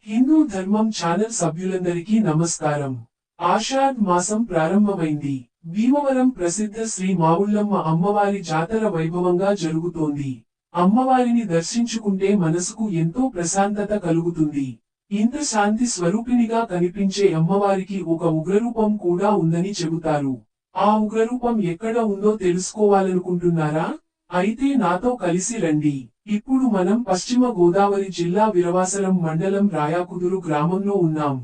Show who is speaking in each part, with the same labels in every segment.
Speaker 1: హిందూ ధర్మం ఛానల్ సభ్యులందరికీ నమస్కారం. ఆషాఢ్ మాసం ప్రారంభమైంది. భీమవరం ప్రసిద్ధ శ్రీ మావుళ్ళమ్మ అమ్మవారి జాతర వైభవంగా జరుగుతోంది. అమ్మవారిని దర్శించుకుంటే మనసుకు ఎంతో ప్రశాంతత కలుగుతుంది. ఇంత శాంతి స్వరూపిణిగా కనిపించే అమ్మవారికి ఒక ఉగ్రరూపం కూడా ఉందని చెబుతారు. ఆ ఉగ్రరూపం ఎక్కడ ఉందో తెలుసుకోవాలనుకుంటున్నారా? అయితే నాతో కలిసి రండి. ఇప్పుడు మనం పశ్చిమ గోదావరి జిల్లా విరవాసరం మండలం రాయాకుదురు గ్రామంలో ఉన్నాం.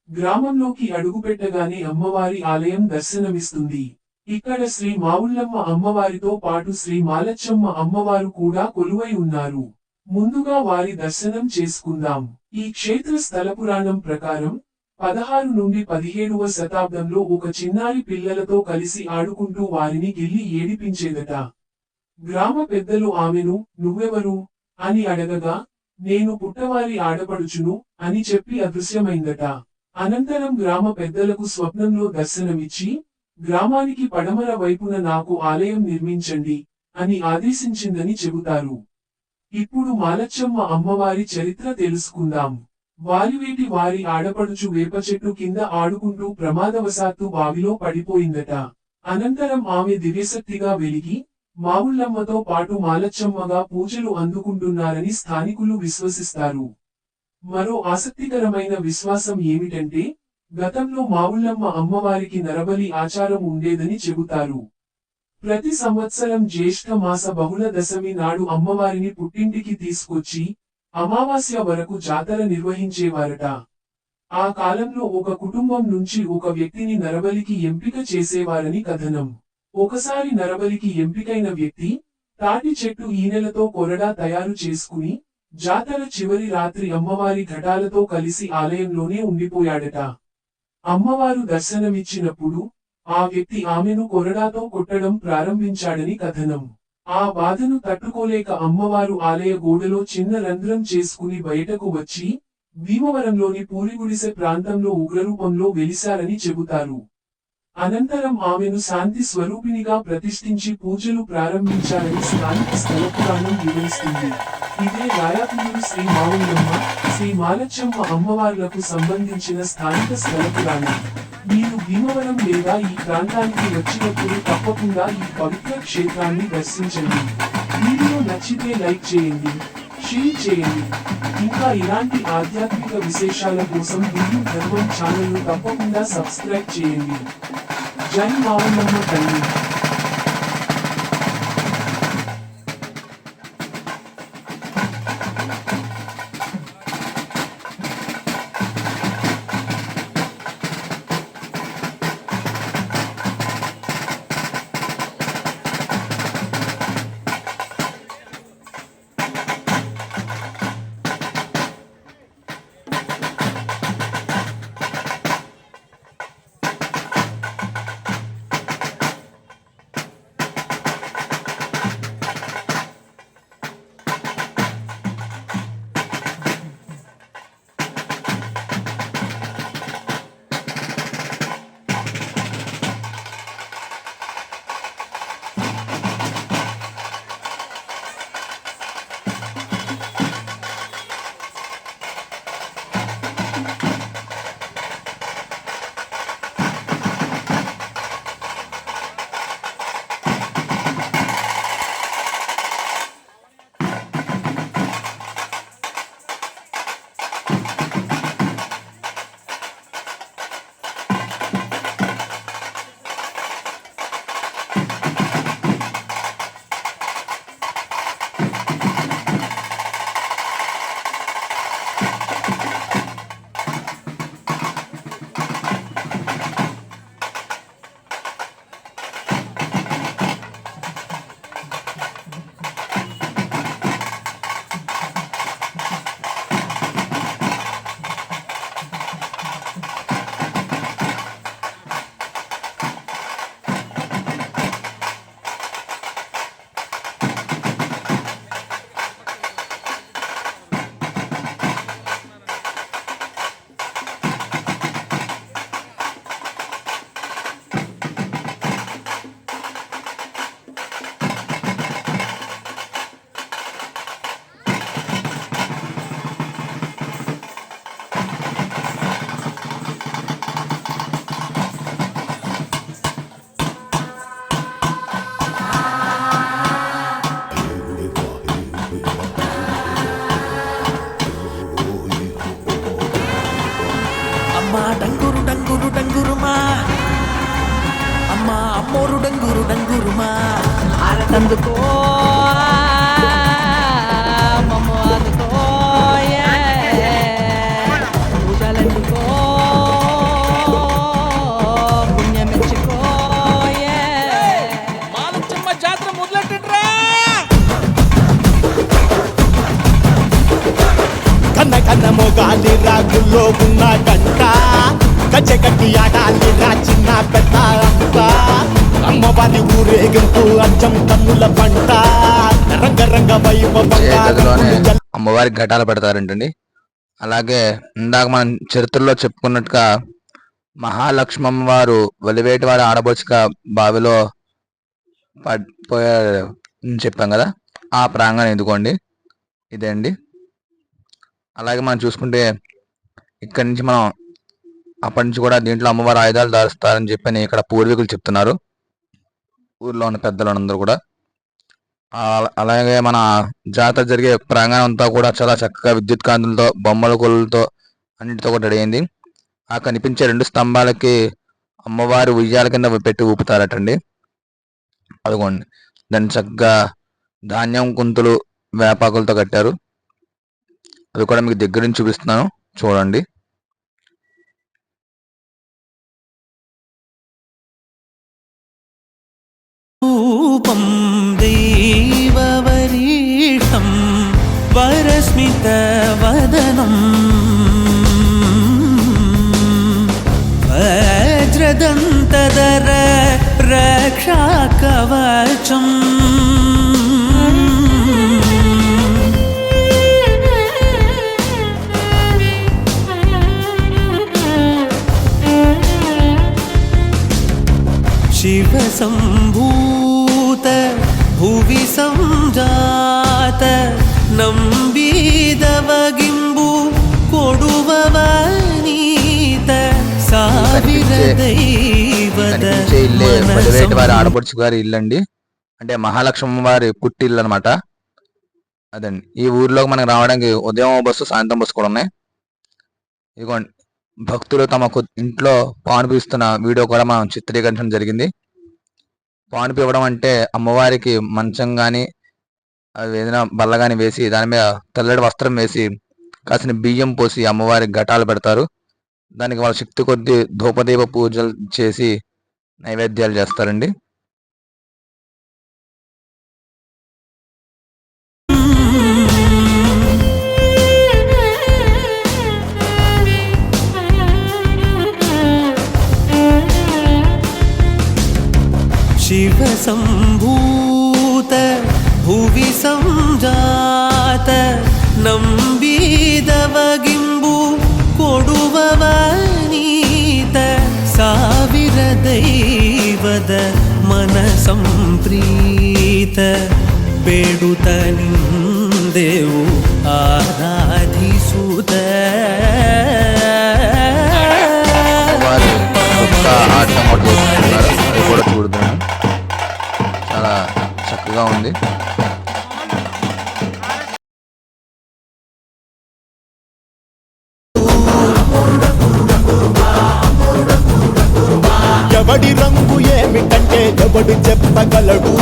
Speaker 1: గ్రామంలోకి అడుగుపెట్టగానే అమ్మవారి ఆలయం దర్శనమిస్తుంది. ఇక్కడ శ్రీ మావుళ్ళమ్మ అమ్మవారితో పాటు శ్రీ మాలచ్చమ్మ అమ్మవారు కూడా కొలువై ఉన్నారు. ముందుగా వారి దర్శనం చేసుకుందాం. ఈ క్షేత్ర స్థల పురాణం ప్రకారం 16 నుండి 17వ శతాబ్దంలో ఒక చిన్నారి పిల్లలతో కలిసి ఆడుకుంటూ వారిని గిల్లి ఏడిపించేదట. గ్రామ పెద్దలు ఆమెను "నువ్వెవరు?" అని అడగగా, "నేను పుట్టవారి ఆడపడుచును" అని చెప్పి అదృశ్యమైందట. అనంతరం గ్రామ పెద్దలకు స్వప్నంలో దర్శనమిచ్చి, గ్రామానికి పడమర వైపున నాకు ఆలయం నిర్మించండి అని ఆదేశించిందని చెబుతారు. ఇప్పుడు మాలచ్చమ్మ అమ్మవారి చరిత్ర తెలుసుకుందాం. వారివేటి వారి ఆడపడుచు వేప చెట్టు కింద ఆడుకుంటూ ప్రమాదవశాత్తు బావిలో పడిపోయిందట. అనంతరం ఆమె దివ్యశక్తిగా వెలిగి మావుళ్ళమ్మతో పాటు మాలచ్చమ్మగా పూజలు అందుకుంటున్నారని స్థానికులు విశ్వసిస్తారు. మరో ఆసక్తికరమైన విశ్వాసం ఏమిటంటే, గతంలో మావుళ్ళమ్మ అమ్మవారికి నరబలి ఆచారం ఉండేదని చెబుతారు. ప్రతి సంవత్సరం జ్యేష్ఠ మాస బహుళ దశమి నాడు అమ్మవారిని పుట్టింటికి తీసుకొచ్చి అమావాస్య వరకు జాతర నిర్వహించేవారట. ఆ కాలంలో ఒక కుటుంబం నుంచి ఒక వ్యక్తిని నరబలికి ఎంపిక చేసేవారని కథనం. ఒకసారి నరబలికి ఎంపికైన వ్యక్తి తాటి చెట్టు ఈనెలతో కొరడా తయారు చేసుకుని జాతర చివరి రాత్రి అమ్మవారి ఘటాలతో కలిసి ఆలయంలోనే ఉండిపోయాడట. అమ్మవారు దర్శనమిచ్చినప్పుడు ఆ వ్యక్తి ఆమెను కొరడాతో కొట్టడం ప్రారంభించాడని కథనం. ఆ బాధను తట్టుకోలేక అమ్మవారు ఆలయ గోడలో చిన్న రంధ్రం చేసుకుని బయటకు వచ్చి భీమవరంలోని పూరిగుడిసె ప్రాంతంలో ఉగ్రరూపంలో వెలిశారని చెబుతారు. అనంతరం ఆమెను శాంతి స్వరూపిణిగా ప్రతిష్ఠించి పూజలు ప్రారంభించారని స్థానిక స్థల పురాణం వివరిస్తుంది. ఇదే రాయాకుదురు శ్రీ మావుళ్ళమ్మ, శ్రీ మాలచ్చమ్మ అమ్మవార్లకు సంబంధించిన స్థానిక స్థల పురాణం. మీరు భీమవరం లేదా ఈ ప్రాంతానికి వచ్చినప్పుడు తప్పకుండా ఈ పవిత్ర క్షేత్రాన్ని దర్శించండి. వీడియో నచ్చితే లైక్ చేయండి, షేర్ చేయండి. ఇంకా ఇలాంటి ఆధ్యాత్మిక విశేషాల కోసం హిందూ ధర్మం ఛానల్ను తప్పకుండా సబ్స్క్రైబ్ చేయండి. జై మావుళ్ళమ్మ తల్లి.
Speaker 2: అమ్మా డంగురు డంగురు డంగురుమా అమ్మా అమ్మోరు డంగురు డంగురుమా ఆరతందుకో మమ్మ అందుకో పూజలందుకో పుణ్యమెచ్చుకో మాలచ్చమ్మ జాతర మొదలెట్టరా
Speaker 3: కన్న కన్న మొగాలి రాగుల్లో ఉన్న గంట గజ్జె కట్టి ఆడాలి రా చిన్న పెద్ద అంతా అమ్మవారి ఊరేగింపు అచ్చం కన్నుల పంట రంగరంగ వైభవంగా
Speaker 4: అమ్మవారికి ఘటాలు పెడతారంటండి. అలాగే ఇందాక మనం చరిత్రలో చెప్పుకున్నట్టుగా మహాలక్ష్మమ్మ వారు వలివేటి వారి ఆడబడుచుగా బావిలో పడిపోయారు చెప్పాం కదా, ఆ ప్రాంగణం ఎందుకోండి ఇదే అండి. అలాగే మనం చూసుకుంటే ఇక్కడి నుంచి మనం అప్పటి నుంచి కూడా దీంట్లో అమ్మవారి ఆయుధాలు దారుస్తారని చెప్పని ఇక్కడ పూర్వీకులు చెప్తున్నారు, ఊర్లో ఉన్న పెద్దలు అందరూ కూడా. అలాగే మన జాతర జరిగే ప్రాంగణం అంతా కూడా చాలా చక్కగా విద్యుత్ కాంతులతో బొమ్మల కొలులతో అన్నిటితో కూడా రెడీ అయింది. ఆ కనిపించే 2 స్తంభాలకి అమ్మవారి ఉయ్యాల కింద పెట్టి ఊపుతారటండి. అదిగోండి దాన్ని చక్కగా ధాన్యం కుంతులు వేపాకులతో కట్టారు. అది కూడా మీకు దగ్గర నుంచి చూపిస్తున్నాను చూడండి.
Speaker 2: రూపం దైవవరీషం వరస్మిత వదనం వజ్రదంతధర రక్షా కవచం शिव संभूत भुवि संजात नंबीदवगिंबु కొడువవనీత సావిర దైవద
Speaker 4: వలివేటి వారి ఆడపడుచు గారి ఇల్లు అండి, అంటే మహాలక్ష్మి వారి పుట్టిల్లు అనమాట. అదండి ఈ ఊర్లోకి మనకు రావడానికి ఉదయం బస్సు సాయంత్రం బస్సు కూడా ఉన్నాయి. ఇదిగోండి భక్తులు తమకు ఇంట్లో పానుపు ఇస్తున్న వీడియో కూడా మనం చిత్రీకరించడం జరిగింది. పానుపు ఇవ్వడం అంటే అమ్మవారికి మంచం కానీ అవి ఏదైనా బల్ల కానీ వేసి దాని మీద తెల్లటి వస్త్రం వేసి కాసిన బియ్యం పోసి అమ్మవారికి ఘటాలు పెడతారు. దానికి వాళ్ళ శక్తి కొద్దీ ధూపదీప పూజలు చేసి నైవేద్యాలు చేస్తారండి.
Speaker 2: शिव संभूत भुवि संजात नंबीदवगिंबु కొడువవనీత సావిర దైవద మన సంప్రీత ಬೇಡುತ್ತ ನಿಂದೆವು ಆರಾಧಿಸುತ್ತ
Speaker 4: ఆటం కూడా చూడుతున్నాను, చాలా చక్కగా ఉంది.
Speaker 3: ఎవడి రంగు ఏమిటంటే ఎవడు చెప్పగలడు,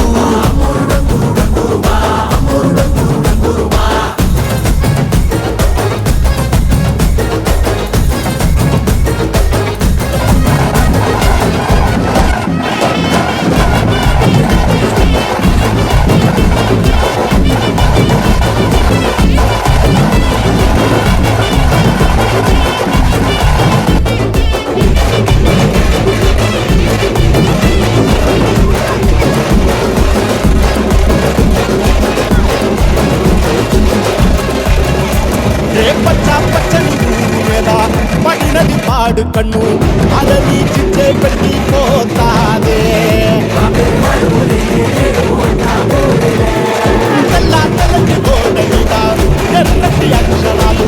Speaker 3: పడినది పాడు కన్ను అలవి చిచ్చే పెట్టి పోతాదే, తెల్లటి గోడ మీద ఎర్రటి అక్షరాలు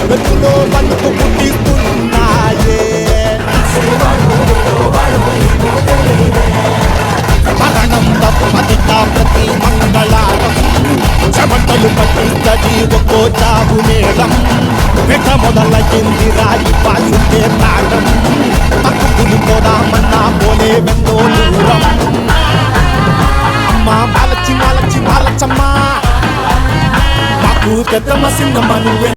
Speaker 3: వెతులో పలుకు పుట్టిస్తున్నాయే. మరణం తప్పదిగా ప్రతి మంగళారం చెమటలు పట్టించడి ఒక్కో చావు మేళం వెట మొదలయ్యింది రాయి పాసుకే తాగం తక్కుని పోదామన్నా పోలే వెందో దూరం అమ్మా బాలచ్చి బాలచ్చి బాలచ్చమ్మ మాకు పెద్దమ్మ సింగమ్మ నువ్వే